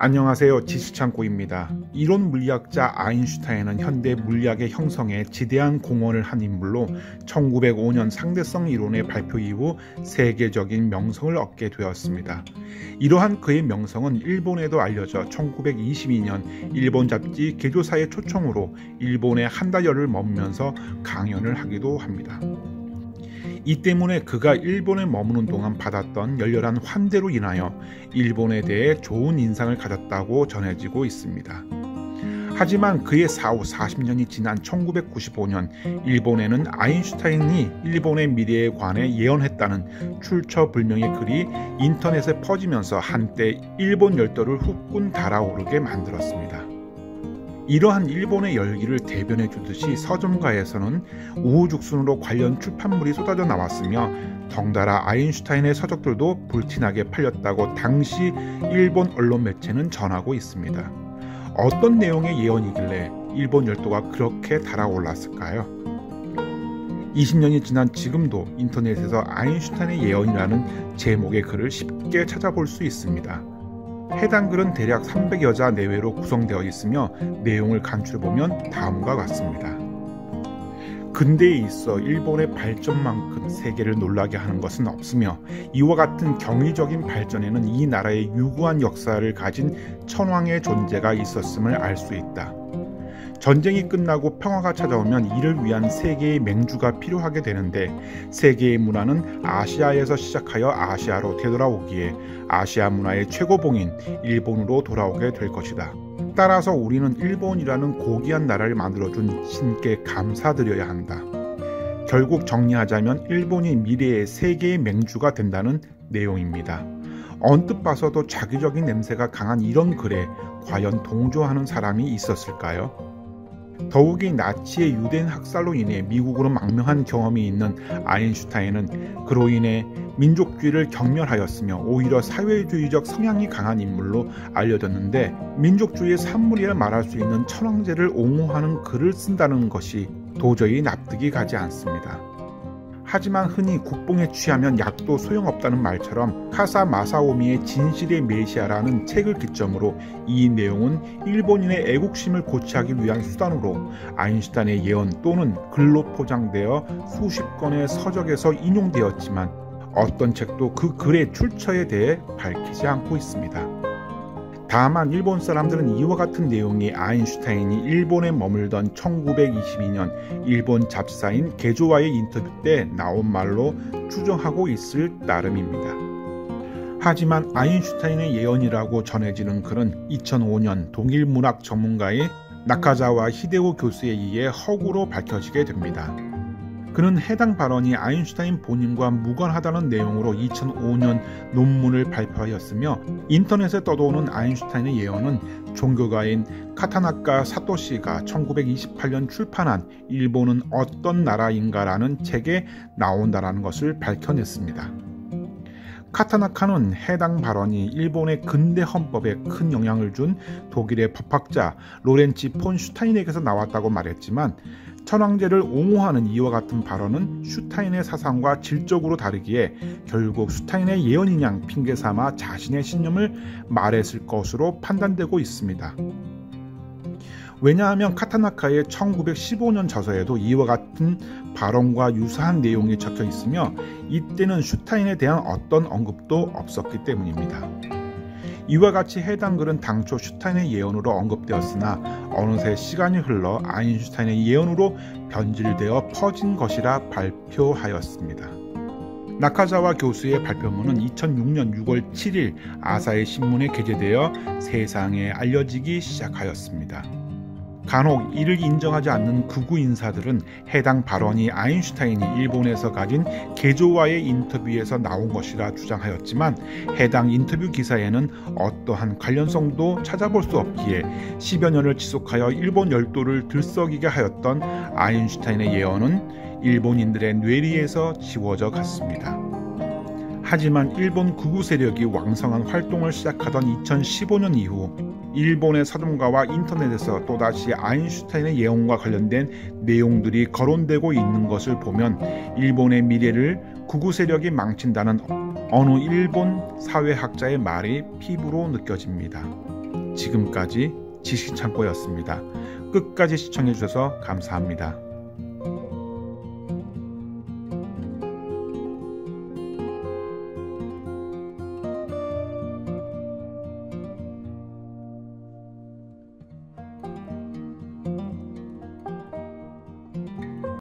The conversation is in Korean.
안녕하세요. 지식창고입니다. 이론 물리학자 아인슈타인은 현대 물리학의 형성에 지대한 공헌을 한 인물로 1905년 상대성 이론의 발표 이후 세계적인 명성을 얻게 되었습니다. 이러한 그의 명성은 일본에도 알려져 1922년 일본 잡지 개조사의 초청으로 일본에 한 달여를 머물면서 강연을 하기도 합니다. 이 때문에 그가 일본에 머무는 동안 받았던 열렬한 환대로 인하여 일본에 대해 좋은 인상을 가졌다고 전해지고 있습니다. 하지만 그의 사후 40년이 지난 1995년 일본에는 아인슈타인이 일본의 미래에 관해 예언했다는 출처불명의 글이 인터넷에 퍼지면서 한때 일본 열도를 후끈 달아오르게 만들었습니다. 이러한 일본의 열기를 대변해 주듯이 서점가에서는 우후죽순으로 관련 출판물이 쏟아져 나왔으며 덩달아 아인슈타인의 서적들도 불티나게 팔렸다고 당시 일본 언론 매체는 전하고 있습니다. 어떤 내용의 예언이길래 일본 열도가 그렇게 달아올랐을까요? 20년이 지난 지금도 인터넷에서 아인슈타인의 예언이라는 제목의 글을 쉽게 찾아볼 수 있습니다. 해당 글은 대략 300여 자 내외로 구성되어 있으며 내용을 간추려보면 다음과 같습니다. 근대에 있어 일본의 발전만큼 세계를 놀라게 하는 것은 없으며 이와 같은 경이적인 발전에는 이 나라의 유구한 역사를 가진 천황의 존재가 있었음을 알 수 있다. 전쟁이 끝나고 평화가 찾아오면 이를 위한 세계의 맹주가 필요하게 되는데 세계의 문화는 아시아에서 시작하여 아시아로 되돌아오기에 아시아 문화의 최고봉인 일본으로 돌아오게 될 것이다. 따라서 우리는 일본이라는 고귀한 나라를 만들어준 신께 감사드려야 한다. 결국 정리하자면 일본이 미래의 세계의 맹주가 된다는 내용입니다. 언뜻 봐서도 자기적인 냄새가 강한 이런 글에 과연 동조하는 사람이 있었을까요? 더욱이 나치의 유대인 학살로 인해 미국으로 망명한 경험이 있는 아인슈타인은 그로 인해 민족주의를 경멸하였으며 오히려 사회주의적 성향이 강한 인물로 알려졌는데 민족주의의 산물이라 말할 수 있는 천황제를 옹호하는 글을 쓴다는 것이 도저히 납득이 가지 않습니다. 하지만 흔히 국뽕에 취하면 약도 소용없다는 말처럼 카사 마사오미의 진실의 메시아라는 책을 기점으로 이 내용은 일본인의 애국심을 고취하기 위한 수단으로 아인슈타인의 예언 또는 글로 포장되어 수십 건의 서적에서 인용되었지만 어떤 책도 그 글의 출처에 대해 밝히지 않고 있습니다. 다만 일본 사람들은 이와 같은 내용이 아인슈타인이 일본에 머물던 1922년 일본 잡사인 개조와의 인터뷰 때 나온 말로 추정하고 있을 나름입니다. 하지만 아인슈타인의 예언이라고 전해지는 글은 2005년 독일문학 전문가인 나카자와 히데오 교수에 의해 허구로 밝혀지게 됩니다. 그는 해당 발언이 아인슈타인 본인과 무관하다는 내용으로 2005년 논문을 발표하였으며 인터넷에 떠도는 아인슈타인의 예언은 종교가인 카타나카 사토시가 1928년 출판한 일본은 어떤 나라인가라는 책에 나온다라는 것을 밝혀냈습니다. 카타나카는 해당 발언이 일본의 근대 헌법에 큰 영향을 준 독일의 법학자 로렌치 폰 슈타인에게서 나왔다고 말했지만 천황제를 옹호하는 이와 같은 발언은 슈타인의 사상과 질적으로 다르기에 결국 슈타인의 예언인 양 핑계삼아 자신의 신념을 말했을 것으로 판단되고 있습니다. 왜냐하면 카타나카의 1915년 저서에도 이와 같은 발언과 유사한 내용이 적혀 있으며 이때는 슈타인에 대한 어떤 언급도 없었기 때문입니다. 이와 같이 해당 글은 당초 슈타인의 예언으로 언급되었으나 어느새 시간이 흘러 아인슈타인의 예언으로 변질되어 퍼진 것이라 발표하였습니다. 나카자와 교수의 발표문은 2006년 6월 7일 아사히 신문에 게재되어 세상에 알려지기 시작하였습니다. 간혹 이를 인정하지 않는 극우 인사들은 해당 발언이 아인슈타인이 일본에서 가진 개조와의 인터뷰에서 나온 것이라 주장하였지만 해당 인터뷰 기사에는 어떠한 관련성도 찾아볼 수 없기에 10여 년을 지속하여 일본 열도를 들썩이게 하였던 아인슈타인의 예언은 일본인들의 뇌리에서 지워져 갔습니다. 하지만 일본 극우 세력이 왕성한 활동을 시작하던 2015년 이후 일본의 서점가와 인터넷에서 또다시 아인슈타인의 예언과 관련된 내용들이 거론되고 있는 것을 보면 일본의 미래를 극우 세력이 망친다는 어느 일본 사회학자의 말이 피부로 느껴집니다. 지금까지 지식창고였습니다. 끝까지 시청해주셔서 감사합니다.